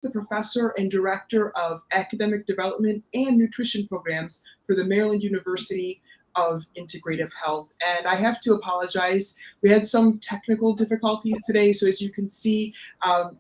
the professor and director of academic development and nutrition programs for the Maryland University of Integrative Health. And I have to apologize. We had some technical difficulties today. So as you can see,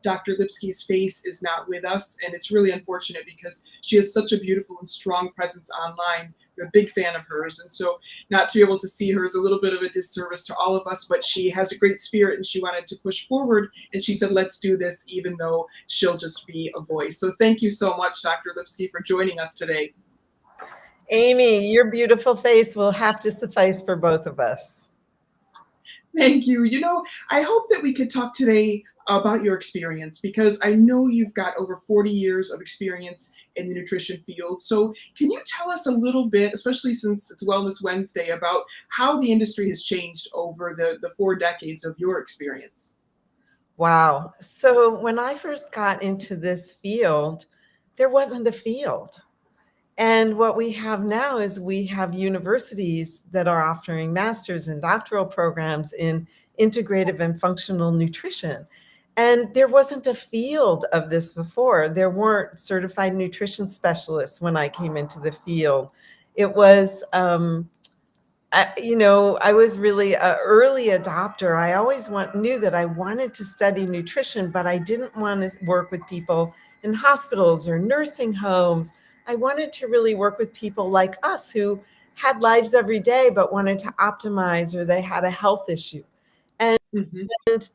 Dr. Lipski's face is not with us. And it's really unfortunate because she has such a beautiful and strong presence online. We're a big fan of hers. And so not to be able to see her is a little bit of a disservice to all of us, but she has a great spirit and she wanted to push forward. And she said, let's do this, even though she'll just be a voice. So thank you so much, Dr. Lipski, for joining us today. Amy, your beautiful face will have to suffice for both of us. Thank you. You know, I hope that we could talk today about your experience because I know you've got over 40 years of experience in the nutrition field. So can you tell us a little bit, especially since it's Wellness Wednesday, about how the industry has changed over the 4 decades of your experience? Wow. So when I first got into this field, there wasn't a field. And what we have now is we have universities that are offering master's and doctoral programs in integrative and functional nutrition. And there wasn't a field of this before. There weren't certified nutrition specialists when I came into the field. It was, I was really an early adopter. I always knew that I wanted to study nutrition, but I didn't want to work with people in hospitals or nursing homes. I wanted to really work with people like us who had lives every day, but wanted to optimize or they had a health issue. And, and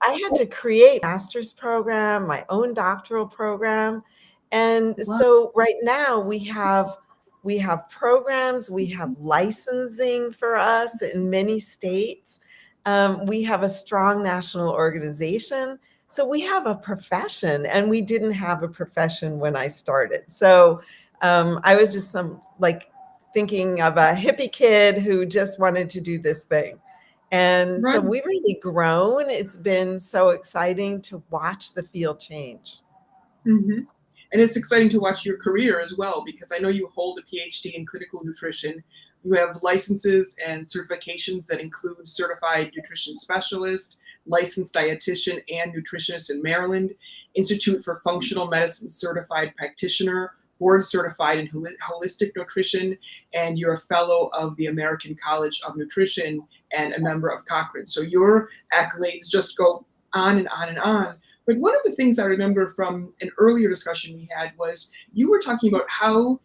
I had to create a master's program, my own doctoral program. And so right now we have programs, we have licensing for us in many states. We have a strong national organization. So we have a profession, and we didn't have a profession when I started. So I was just thinking of a hippie kid who just wanted to do this thing. And so we've really grown. It's been so exciting to watch the field change. Mm-hmm. And it's exciting to watch your career as well, because I know you hold a PhD in clinical nutrition. You have licenses and certifications that include certified nutrition specialist, licensed dietitian and nutritionist in Maryland, Institute for Functional Medicine certified practitioner, board certified in holistic nutrition, and you're a fellow of the American College of Nutrition and a member of Cochrane. So your accolades just go on and on and on. But one of the things I remember from an earlier discussion we had was you were talking about how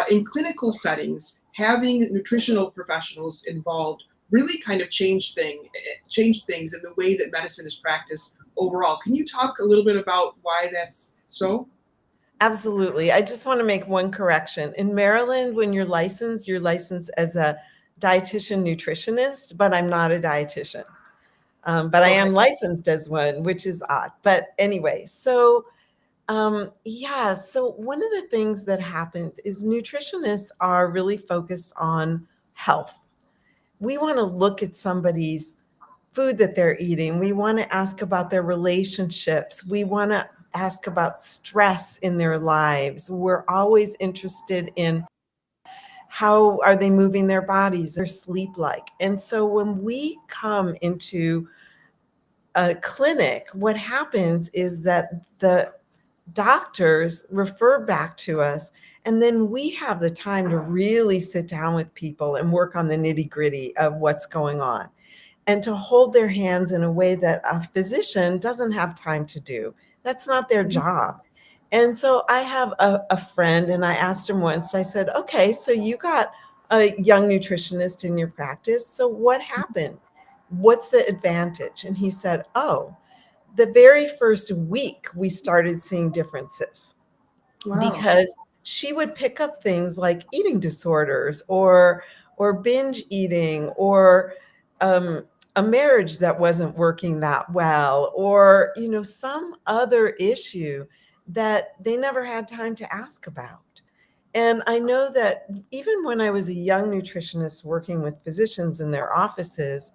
in clinical settings, having nutritional professionals involved really kind of changed things in the way that medicine is practiced overall. Can you talk a little bit about why that's so? Absolutely. I just want to make one correction. In Maryland, when you're licensed as a dietitian nutritionist, but I'm not a dietitian. But I am licensed as one, which is odd. But anyway, so one of the things that happens is nutritionists are really focused on health. We want to look at somebody's food that they're eating. We want to ask about their relationships. We want to ask about stress in their lives. We're always interested in how are they moving their bodies, their sleep like. And so when we come into a clinic, what happens is that the doctors refer back to us, and then we have the time to really sit down with people and work on the nitty-gritty of what's going on and to hold their hands in a way that a physician doesn't have time to do. That's not their job. And so I have a friend, and I asked him once, I said, okay, so you got a young nutritionist in your practice. So what happened? What's the advantage? And he said, oh, the very first week we started seeing differences because she would pick up things like eating disorders or binge eating or a marriage that wasn't working that well, or some other issue that they never had time to ask about. And I know that even when I was a young nutritionist working with physicians in their offices,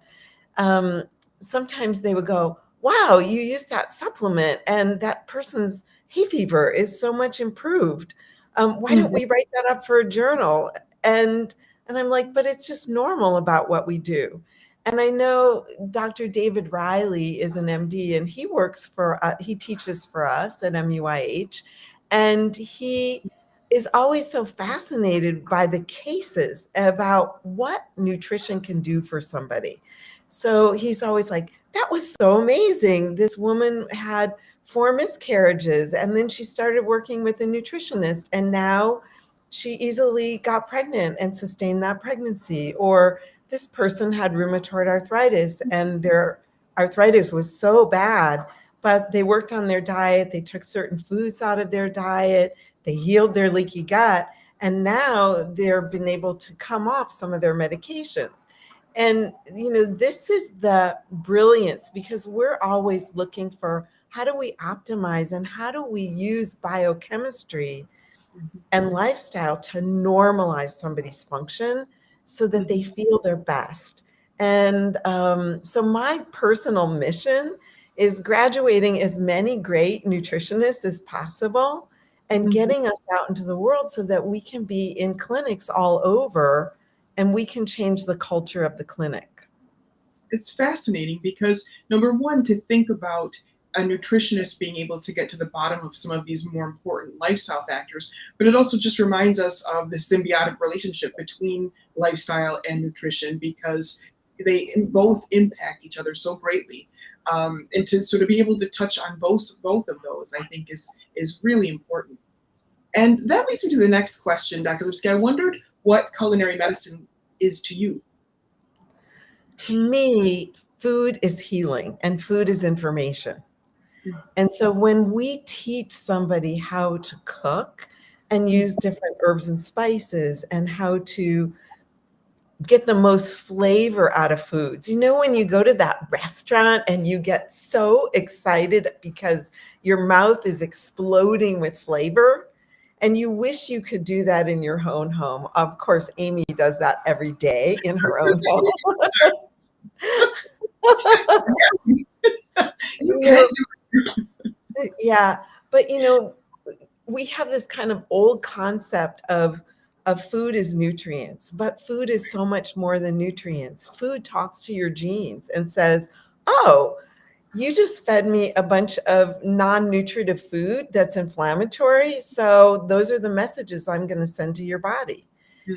sometimes they would go, wow, you used that supplement and that person's hay fever is so much improved. Why don't we write that up for a journal? And I'm like, but it's just normal about what we do. And I know Dr. David Riley is an MD, and he teaches for us at MUIH, and he is always so fascinated by the cases about what nutrition can do for somebody. So he's always like, that was so amazing. This woman had 4 miscarriages, and then she started working with a nutritionist, and now she easily got pregnant and sustained that pregnancy. Or this person had rheumatoid arthritis, and their arthritis was so bad, but they worked on their diet. They took certain foods out of their diet. They healed their leaky gut. And now they've been able to come off some of their medications. And, this is the brilliance, because we're always looking for how do we optimize and how do we use biochemistry and lifestyle to normalize somebody's function so that they feel their best. And so my personal mission is graduating as many great nutritionists as possible and getting us out into the world so that we can be in clinics all over and we can change the culture of the clinic. It's fascinating because, number one, to think about a nutritionist being able to get to the bottom of some of these more important lifestyle factors, but it also just reminds us of the symbiotic relationship between lifestyle and nutrition, because they both impact each other so greatly. And to sort of be able to touch on both of those, I think is really important. And that leads me to the next question, Dr. Lipski. I wondered what culinary medicine is to you. To me, food is healing and food is information. And so when we teach somebody how to cook and use different herbs and spices and how to get the most flavor out of foods, when you go to that restaurant and you get so excited because your mouth is exploding with flavor and you wish you could do that in your own home. Of course, Amy does that every day in her own home. You can't do it. Yeah, but we have this kind of old concept of food as nutrients, but food is so much more than nutrients. Food talks to your genes and says, oh, you just fed me a bunch of non-nutritive food that's inflammatory, so those are the messages I'm going to send to your body.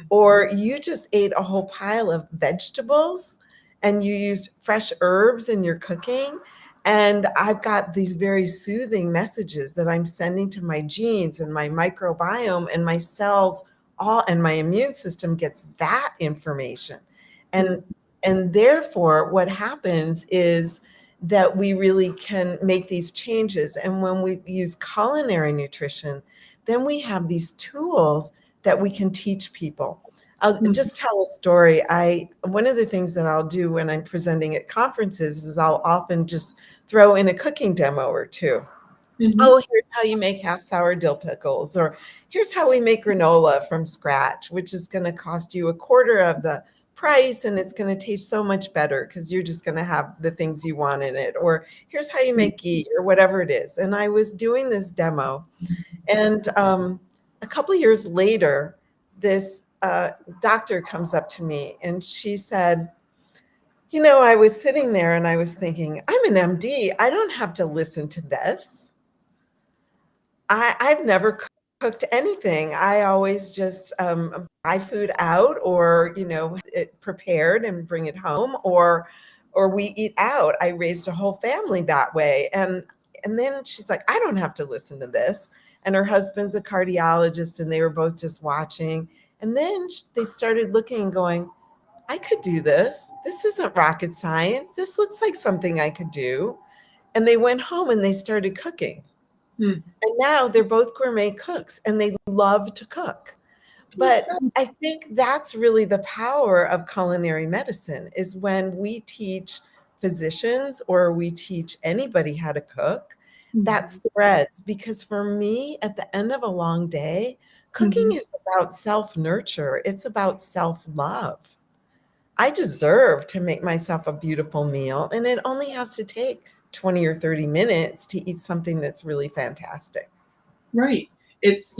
Or you just ate a whole pile of vegetables and you used fresh herbs in your cooking, and I've got these very soothing messages that I'm sending to my genes and my microbiome and my cells, and my immune system gets that information. And therefore, what happens is that we really can make these changes. And when we use culinary nutrition, then we have these tools that we can teach people. I'll just tell a story. One of the things that I'll do when I'm presenting at conferences is I'll often just throw in a cooking demo or two. Oh, here's how you make half sour dill pickles, or here's how we make granola from scratch, which is going to cost you 1/4 of the price and it's going to taste so much better because you're just going to have the things you want in it. Or here's how you make ghee, or whatever it is. And I was doing this demo, and a couple years later, this doctor comes up to me and she said, I was sitting there and I was thinking, I'm an MD. I don't have to listen to this. I've never cooked anything. I always just buy food out, or it prepared and bring it home, or we eat out. I raised a whole family that way. And then she's like, I don't have to listen to this. And her husband's a cardiologist, and they were both just watching. And then they started looking and going, I could do this. This isn't rocket science. This looks like something I could do. And they went home and they started cooking. And now they're both gourmet cooks and they love to cook. But I think that's really the power of culinary medicine, is when we teach physicians or we teach anybody how to cook, that spreads. Because for me, at the end of a long day, cooking is about self-nurture. It's about self-love. I deserve to make myself a beautiful meal, and it only has to take 20 or 30 minutes to eat something that's really fantastic. Right. It's,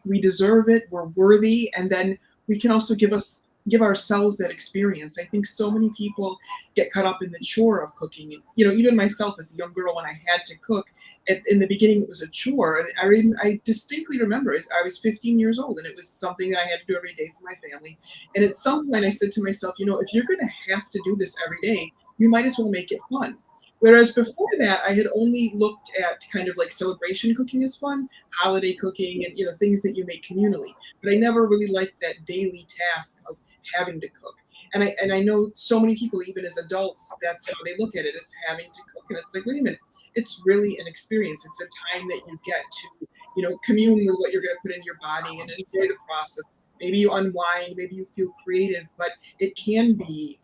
we deserve it, we're worthy, and then we can also give us give ourselves that experience. I think so many people get caught up in the chore of cooking. And, even myself as a young girl, when I had to cook, in the beginning it was a chore. And I distinctly remember I was 15 years old and it was something that I had to do every day for my family. And at some point I said to myself, if you're going to have to do this every day, you might as well make it fun. Whereas before that, I had only looked at kind of like celebration cooking as fun, holiday cooking, and things that you make communally. But I never really liked that daily task of having to cook. And I know so many people, even as adults, that's how they look at it, as having to cook. And it's like, wait a minute, it's really an experience. It's a time that you get to, commune with what you're going to put in your body and enjoy the process. Maybe you unwind, maybe you feel creative, but it can be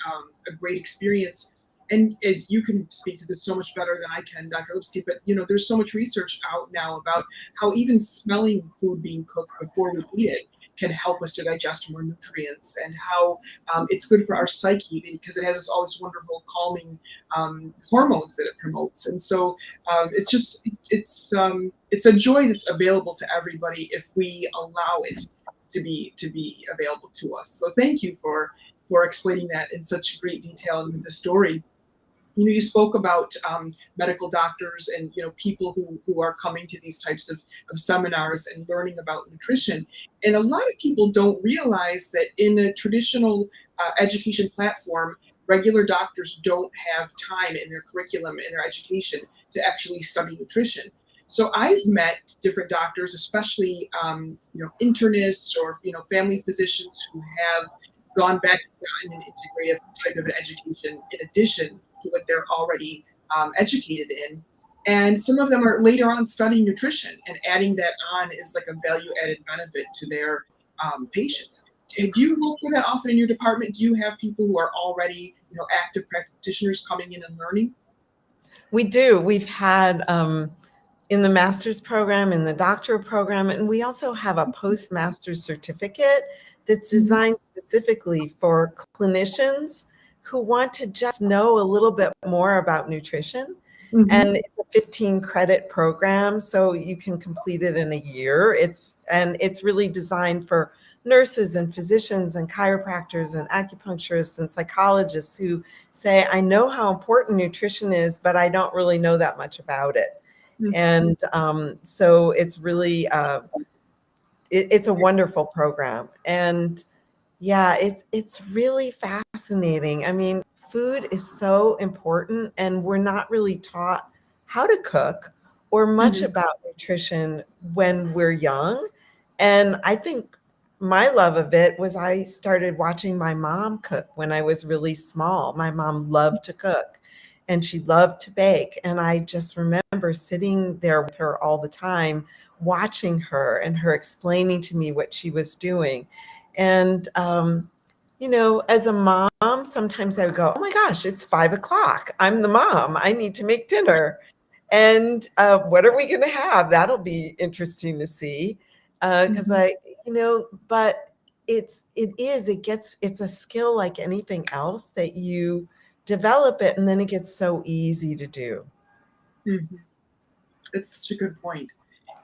a great experience. And as you can speak to this so much better than I can, Dr. Lipski, but there's so much research out now about how even smelling food being cooked before we eat it can help us to digest more nutrients, and how it's good for our psyche because it has all this wonderful calming hormones that it promotes. And so it's a joy that's available to everybody if we allow it to be available to us. So thank you for explaining that in such great detail in the story. You spoke about medical doctors and people who are coming to these types of seminars and learning about nutrition. And a lot of people don't realize that in a traditional education platform, regular doctors don't have time in their curriculum and their education to actually study nutrition. So I've met different doctors, especially internists or family physicians who have gone back and gotten an integrative type of an education in addition to what they're already educated in. And some of them are later on studying nutrition, and adding that on is like a value added benefit to their patients. Do you work with that often in your department? Do you have people who are already active practitioners coming in and learning? We do. We've had in the master's program, in the doctoral program, and we also have a postmaster's certificate that's designed specifically for clinicians who want to just know a little bit more about nutrition. Mm-hmm. And it's a 15 credit program, so you can complete it in a year. It's really designed for nurses and physicians and chiropractors and acupuncturists and psychologists who say, I know how important nutrition is, but I don't really know that much about it. Mm-hmm. And so it's really, it's a wonderful program. And yeah, it's really fascinating. I mean, food is so important, and we're not really taught how to cook or much about nutrition when we're young. And I think my love of it was I started watching my mom cook when I was really small. My mom loved to cook and she loved to bake. And I just remember sitting there with her all the time, watching her and her explaining to me what she was doing. And, as a mom, sometimes I would go, oh my gosh, it's 5 o'clock. I'm the mom. I need to make dinner. And what are we going to have? That'll be interesting to see. Because but it's a skill like anything else that you develop it and then it gets so easy to do. Mm-hmm. That's such a good point.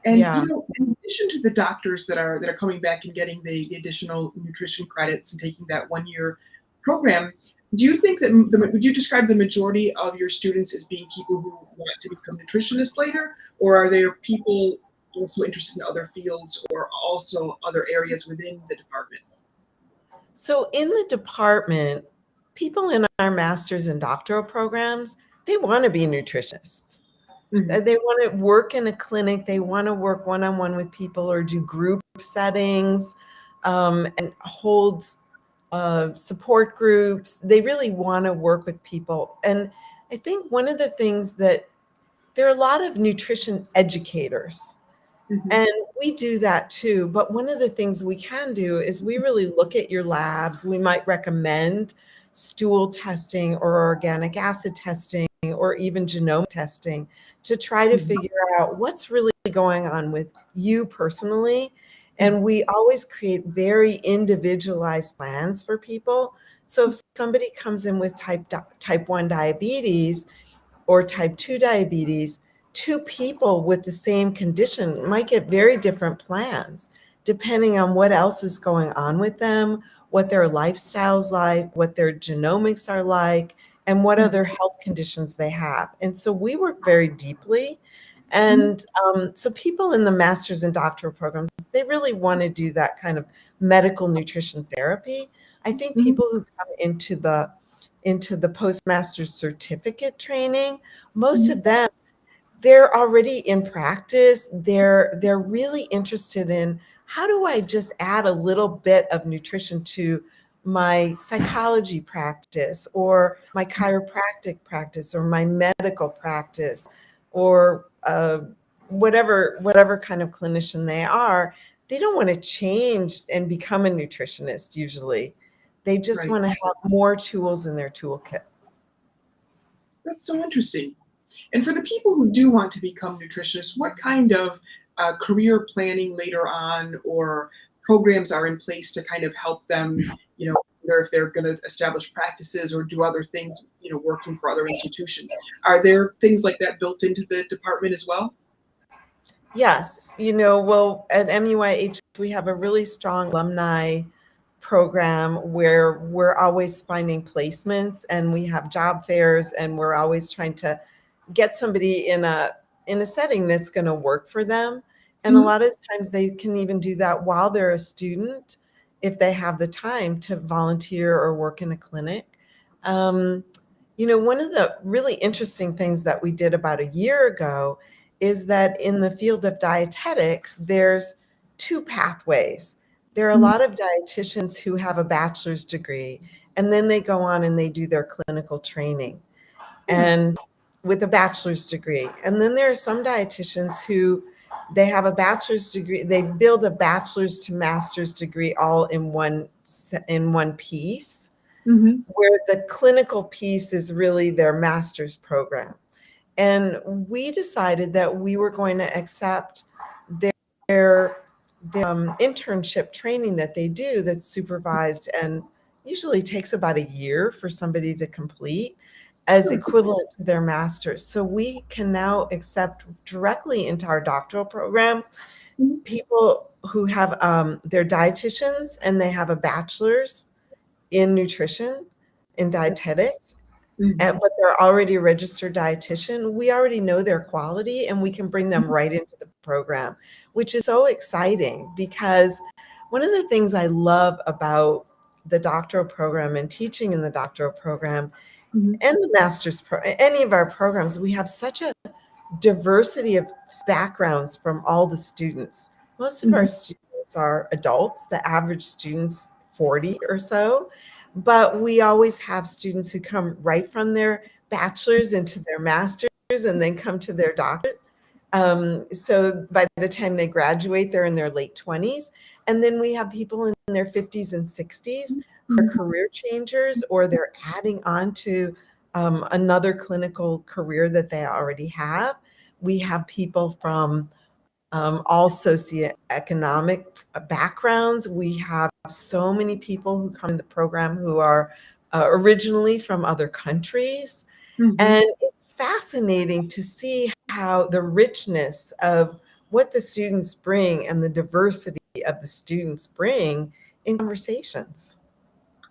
And Yeah. In addition to the doctors that are coming back and getting the additional nutrition credits and taking that 1-year program, do you think that would you describe the majority of your students as being people who want to become nutritionists later, or are there people also interested in other fields or also other areas within the department? So in the department, people in our master's and doctoral programs, they want to be nutritionists. Mm-hmm. They want to work in a clinic. They want to work one-on-one with people or do group settings and hold support groups. They really want to work with people. And I think one of the things that there are a lot of nutrition educators. Mm-hmm. And we do that too. But one of the things we can do is we really look at your labs. We might recommend stool testing or organic acid testing or even genome testing to try to figure out what's really going on with you personally. And we always create very individualized plans for people. So if somebody comes in with type 1 diabetes or type 2 diabetes, two people with the same condition might get very different plans depending on what else is going on with them, what their lifestyle's like, what their genomics are like, and what other health conditions they have. And so we work very deeply. And so people in the master's and doctoral programs, they really want to do that kind of medical nutrition therapy. I think people who come into the postmaster's certificate training, most of them, they're already in practice. They're really interested in, how do I just add a little bit of nutrition to my psychology practice or my chiropractic practice or my medical practice or whatever kind of clinician they are. They don't want to change and become a nutritionist usually. They just Right. want to have more tools in their toolkit. That's so interesting. And for the people who do want to become nutritionists, what kind of career planning later on or programs are in place to kind of help them, either if they're going to establish practices or do other things, working for other institutions? Are there things like that built into the department as well? Yes, well, at MUIH, we have a really strong alumni program where we're always finding placements and we have job fairs and we're always trying to get somebody in a setting that's going to work for them. And a lot of times they can even do that while they're a student if they have the time to volunteer or work in a clinic. One of the really interesting things that we did about a year ago is that in the field of dietetics, there's two pathways. There are a lot of dietitians who have a bachelor's degree, and then they go on and they do their clinical training and with a bachelor's degree. And then there are some dietitians who they have a bachelor's degree, they build a bachelor's to master's degree all in one piece, where the clinical piece is really their master's program. And we decided that we were going to accept their internship training that they do that's supervised and usually takes about a year for somebody to complete as equivalent to their master's. So we can now accept directly into our doctoral program people who have they're dietitians and they have a bachelor's in nutrition, in dietetics, but they're already a registered dietitian. We already know their quality and we can bring them right into the program, which is so exciting because one of the things I love about the doctoral program and teaching in the doctoral program and the master's any of our programs, we have such a diversity of backgrounds from all the students. Most of our students are adults, the average student's 40 or so, but we always have students who come right from their bachelor's into their master's and then come to their doctorate. So by the time they graduate, they're in their late 20s. And then we have people in their 50s and 60s who are career changers, or they're adding on to another clinical career that they already have. We have people from all socioeconomic backgrounds. We have so many people who come in the program who are originally from other countries. And it's fascinating to see how the richness of what the students bring and the diversity of the students bring in conversations.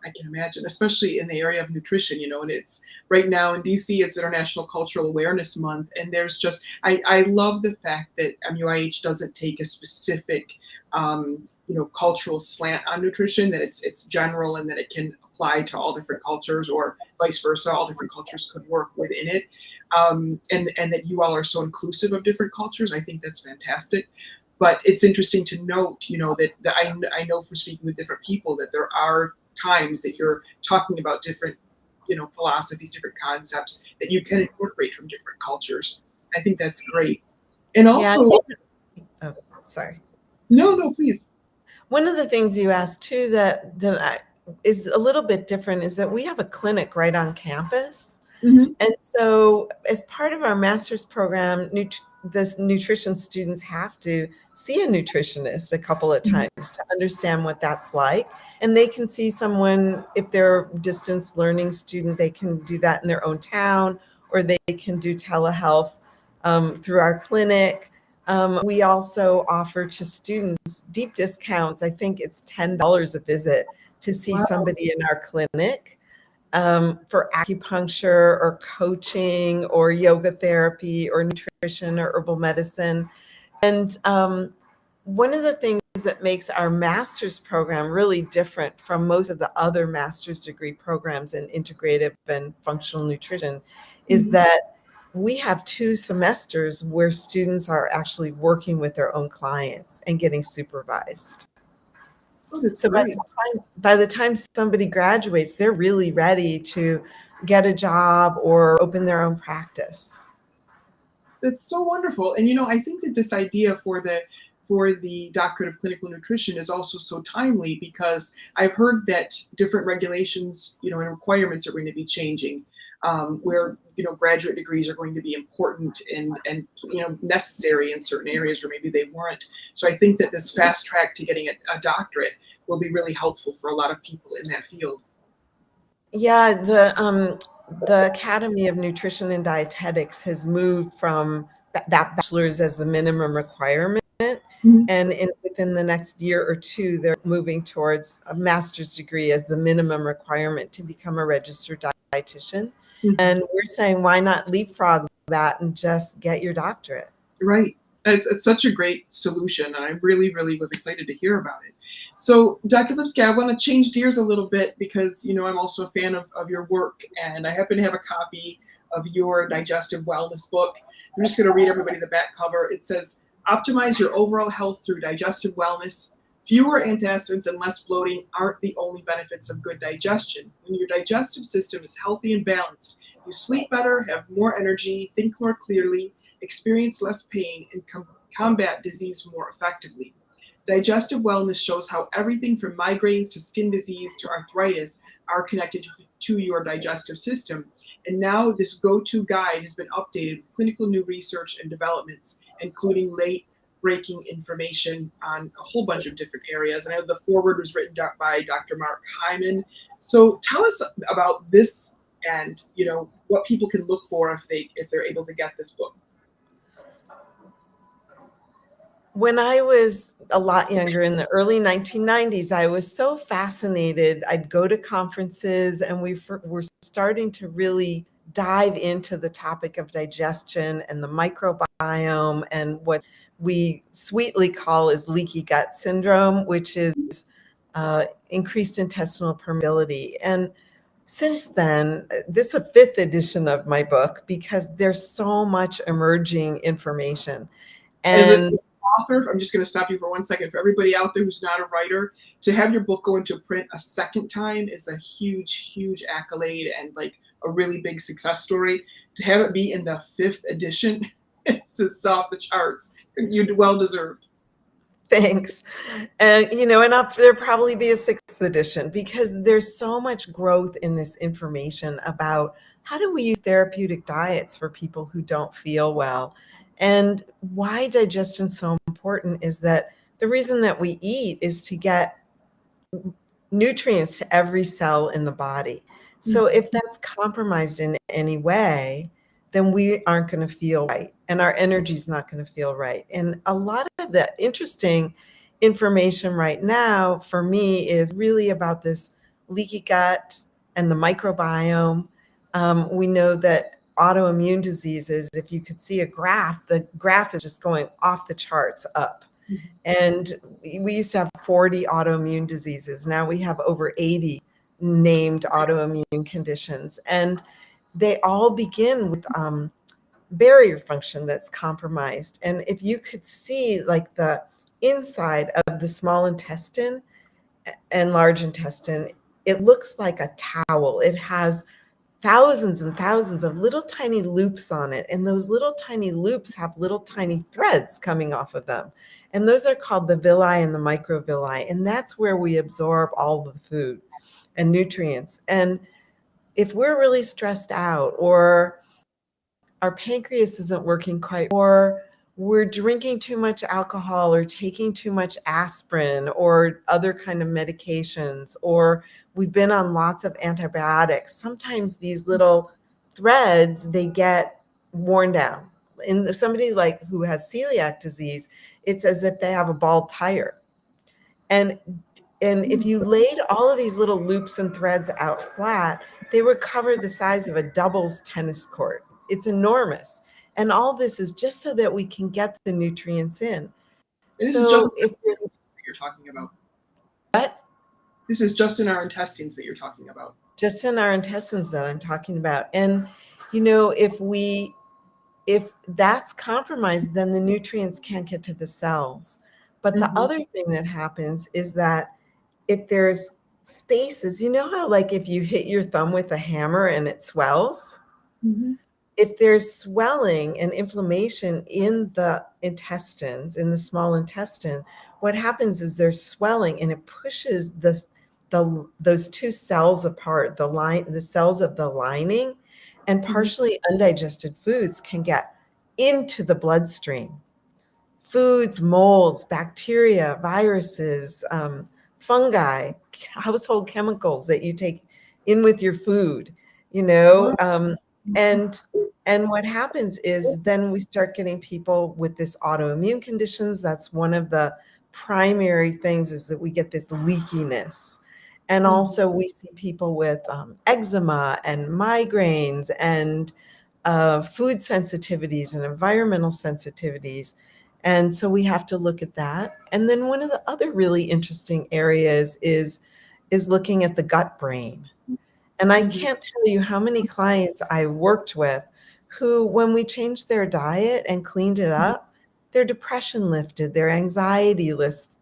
I can imagine, especially in the area of nutrition, and it's right now in DC, it's International Cultural Awareness Month. And there's just, I love the fact that MUIH doesn't take a specific, cultural slant on nutrition, that it's general and that it can apply to all different cultures or vice versa. All different cultures could work within it. And that you all are so inclusive of different cultures. I think that's fantastic. But it's interesting to note, that I know from speaking with different people that there are times that you're talking about different, philosophies, different concepts that you can incorporate from different cultures. I think that's great. And also, oh, sorry. No, please. One of the things you asked too is a little bit different is that we have a clinic right on campus. And so as part of our master's program, the nutrition students have to see a nutritionist a couple of times to understand what that's like. And they can see someone, if they're a distance learning student, they can do that in their own town, or they can do telehealth through our clinic. We also offer to students deep discounts. I think it's $10 a visit to see Wow. somebody in our clinic for acupuncture or coaching or yoga therapy or nutrition or herbal medicine. And one of the things that makes our master's program really different from most of the other master's degree programs in integrative and functional nutrition is that we have 2 semesters where students are actually working with their own clients and getting supervised. Oh, that's So great. by the time somebody graduates, they're really ready to get a job or open their own practice. That's so wonderful. And I think that this idea for the doctorate of clinical nutrition is also so timely because I've heard that different regulations, and requirements are going to be changing, where graduate degrees are going to be important and necessary in certain areas, or maybe they weren't. So I think that this fast track to getting a doctorate will be really helpful for a lot of people in that field. Yeah, the Academy of Nutrition and Dietetics has moved from that bachelor's as the minimum requirement, Mhm. and within the next year or 2, they're moving towards a master's degree as the minimum requirement to become a registered dietitian. Mhm. And we're saying, why not leapfrog that and just get your doctorate? Right. It's such a great solution, and I really, really was excited to hear about it. So, Dr. Lipski, I want to change gears a little bit because, I'm also a fan of your work, and I happen to have a copy of your Digestive Wellness book. I'm just going to read everybody the back cover. It says, optimize your overall health through digestive wellness. Fewer antacids and less bloating aren't the only benefits of good digestion. When your digestive system is healthy and balanced, you sleep better, have more energy, think more clearly, experience less pain, and combat disease more effectively. Digestive wellness shows how everything from migraines to skin disease to arthritis are connected to your digestive system. And now this go-to guide has been updated with clinical new research and developments, including late breaking information on a whole bunch of different areas. And I know the foreword was written by Dr. Mark Hyman. So tell us about this and what people can look for if they're able to get this book. When I was a lot younger in the early 1990s, I was so fascinated. I'd go to conferences and we were starting to really dive into the topic of digestion and the microbiome and what we sweetly call is leaky gut syndrome, which is increased intestinal permeability. And since then, this is a 5th edition of my book because there's so much emerging information. As an And author, I'm just going to stop you for 1 second. For everybody out there who's not a writer, to have your book go into print a second time is a huge, huge accolade and like a really big success story. To have it be in the 5th edition, it's just off the charts. You well deserved. thanks. And, and there'll probably be a 6th edition because there's so much growth in this information about how do we use therapeutic diets for people who don't feel well. And why digestion is so important is that the reason that we eat is to get nutrients to every cell in the body. So if that's compromised in any way, then we aren't going to feel right and our energy is not going to feel right. And a lot of the interesting information right now for me is really about this leaky gut and the microbiome. We know that autoimmune diseases, if you could see a graph, the graph is just going off the charts up. And we used to have 40 autoimmune diseases. Now we have over 80 named autoimmune conditions. And they all begin with barrier function that's compromised. And if you could see like the inside of the small intestine and large intestine, it looks like a towel. It has thousands and thousands of little tiny loops on it. And those little tiny loops have little tiny threads coming off of them. And those are called the villi and the microvilli. And that's where we absorb all the food and nutrients. And if we're really stressed out or our pancreas isn't working quite, or we're drinking too much alcohol or taking too much aspirin or other kind of medications, or we've been on lots of antibiotics, sometimes these little threads, they get worn down in somebody like who has celiac disease, it's as if they have a bald tire. And if you laid all of these little loops and threads out flat, they would cover the size of a doubles tennis court. It's enormous. And all this is just so that we can get the nutrients in. And this is just So if there's that you're talking about. what? This is just in our intestines that you're talking about. Just in our intestines that I'm talking about. And, you know, if that's compromised, then the nutrients can't get to the cells. But the other thing that happens is that if there's spaces, you know how like if you hit your thumb with a hammer and it swells? If there's swelling and inflammation in the intestines, in the small intestine, what happens is there's swelling and it pushes those two cells apart, the cells of the lining, and partially undigested foods can get into the bloodstream. Foods, molds, bacteria, viruses, fungi, household chemicals that you take in with your food, you know, and what happens is then we start getting people with this autoimmune conditions. That's one of the primary things, is that we get this leakiness. And also we see people with eczema and migraines and food sensitivities and environmental sensitivities. And so we have to look at that. And then one of the other really interesting areas is looking at the gut brain. And I can't tell you how many clients I worked with who, when we changed their diet and cleaned it up, their depression lifted, their anxiety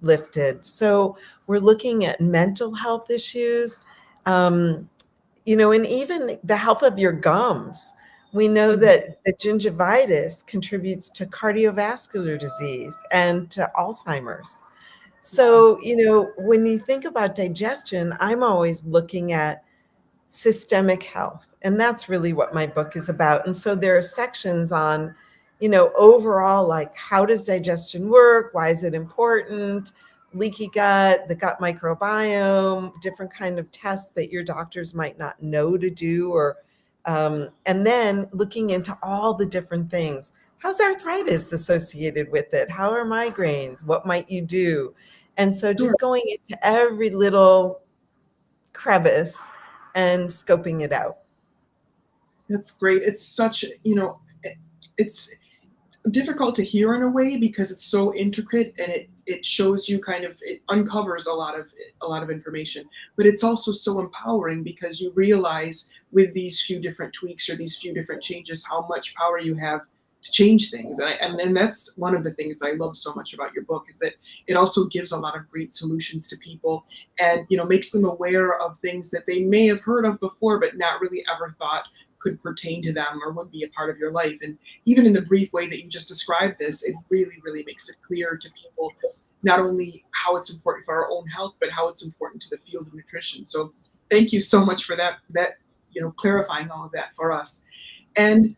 lifted. So we're looking at mental health issues, you know, and even the health of your gums. We know that the gingivitis contributes to cardiovascular disease and to Alzheimer's. So, you know, when you think about digestion, I'm always looking at systemic health. And that's really what my book is about. And so there are sections on, you know, overall, like how does digestion work? Why is it important? Leaky gut, the gut microbiome, different kind of tests that your doctors might not know to do, or and then looking into all the different things. How's arthritis associated with it? How are migraines? What might you do? And so just going into every little crevice and scoping it out. That's great. It's such, you know, it's difficult to hear in a way because it's so intricate, and it shows you kind of, it uncovers a lot of information, but it's also so empowering because you realize with these few different tweaks or these few different changes how much power you have to change things. And that's one of the things that I love so much about your book, is that it also gives a lot of great solutions to people, and, you know, makes them aware of things that they may have heard of before but not really ever thought could pertain to them or would be a part of your life. And even in the brief way that you just described this, it really, really makes it clear to people not only how it's important for our own health, but how it's important to the field of nutrition. So thank you so much for that, you know, clarifying all of that for us. And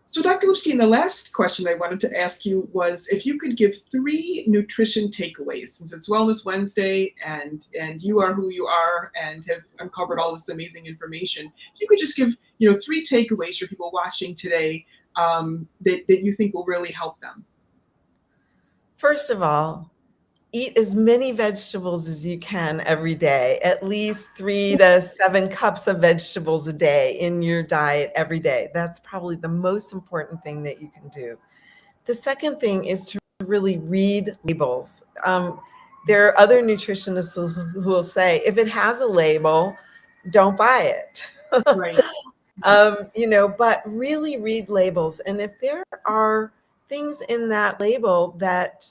so Dr. Lipski, the last question I wanted to ask you was if you could give 3 nutrition takeaways, since it's Wellness Wednesday and you are who you are and have uncovered all this amazing information. If you could just give, you know, 3 takeaways for people watching today that you think will really help them. First of all, eat as many vegetables as you can every day, at least 3 to 7 cups of vegetables a day in your diet every day. That's probably the most important thing that you can do. The second thing is to really read labels. There are other nutritionists who will say, if it has a label, don't buy it. Right. You know, but really read labels. And if there are things in that label that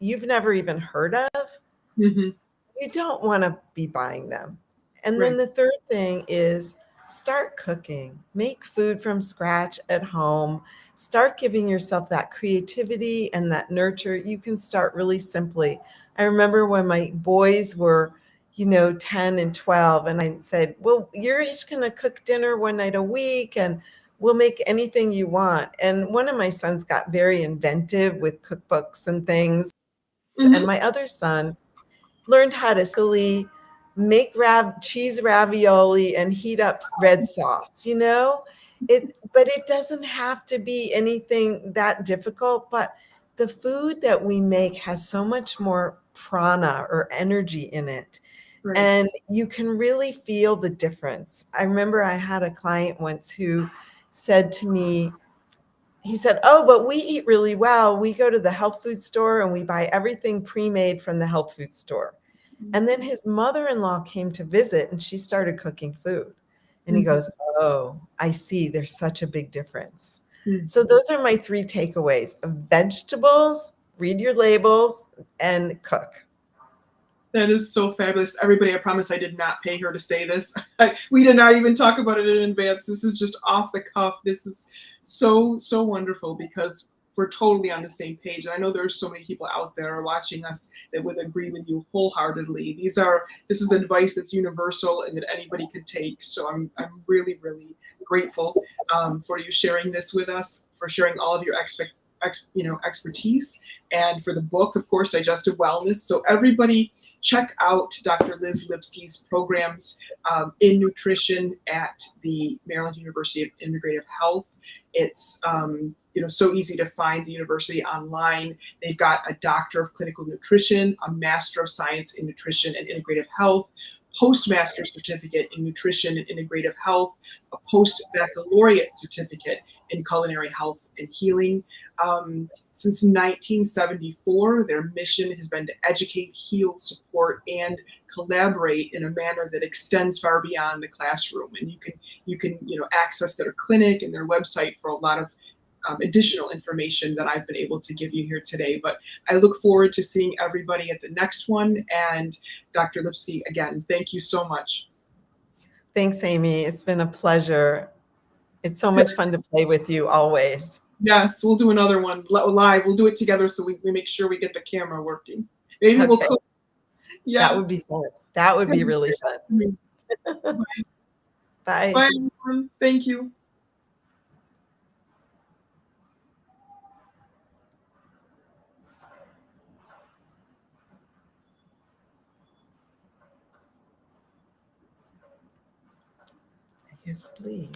you've never even heard of, you don't want to be buying them. And then the third thing is start cooking, make food from scratch at home, start giving yourself that creativity and that nurture. You can start really simply. I remember when my boys were, you know, 10 and 12, and I said, well, you're each going to cook dinner one night a week and we'll make anything you want. And one of my sons got very inventive with cookbooks and things. And my other son learned how to silly make cheese ravioli and heat up red sauce, you know? But it doesn't have to be anything that difficult, but the food that we make has so much more prana or energy in it. Right. And you can really feel the difference. I remember I had a client once who said to me, he said, "Oh, but we eat really well. We go to the health food store and we buy everything pre-made from the health food store." And then his mother-in-law came to visit and she started cooking food. And he Mhm. goes, "Oh, I see. There's such a big difference." Mhm. So those are my 3 takeaways: vegetables, read your labels, and cook. That is so fabulous. Everybody, I promise I did not pay her to say this. We did not even talk about it in advance. This is just off the cuff. This is so, so wonderful because we're totally on the same page. And I know there's so many people out there watching us that would agree with you wholeheartedly. This is advice that's universal and that anybody could take. So I'm really, really grateful for you sharing this with us, for sharing all of your expertise, and for the book, of course, Digestive Wellness. So everybody, check out Dr. Liz Lipski's programs in nutrition at the Maryland University of Integrative Health. It's so easy to find the university online. They've got a Doctor of Clinical Nutrition, a Master of Science in Nutrition and Integrative Health, Postmaster's Certificate in Nutrition and Integrative Health, a Post-Baccalaureate Certificate in Culinary Health and Healing. Since 1974, their mission has been to educate, heal, support, and collaborate in a manner that extends far beyond the classroom. And you can access their clinic and their website for a lot of additional information that I've been able to give you here today. But I look forward to seeing everybody at the next one. And Dr. Lipski, again, thank you so much. Thanks, Amy. It's been a pleasure. It's so much fun to play with you always. Yes, we'll do another one live. We'll do it together so we make sure we get the camera working. Maybe we'll Okay, cook. that would Yes. be fun. That would be really fun. Bye. Bye, everyone. Thank you. His leave.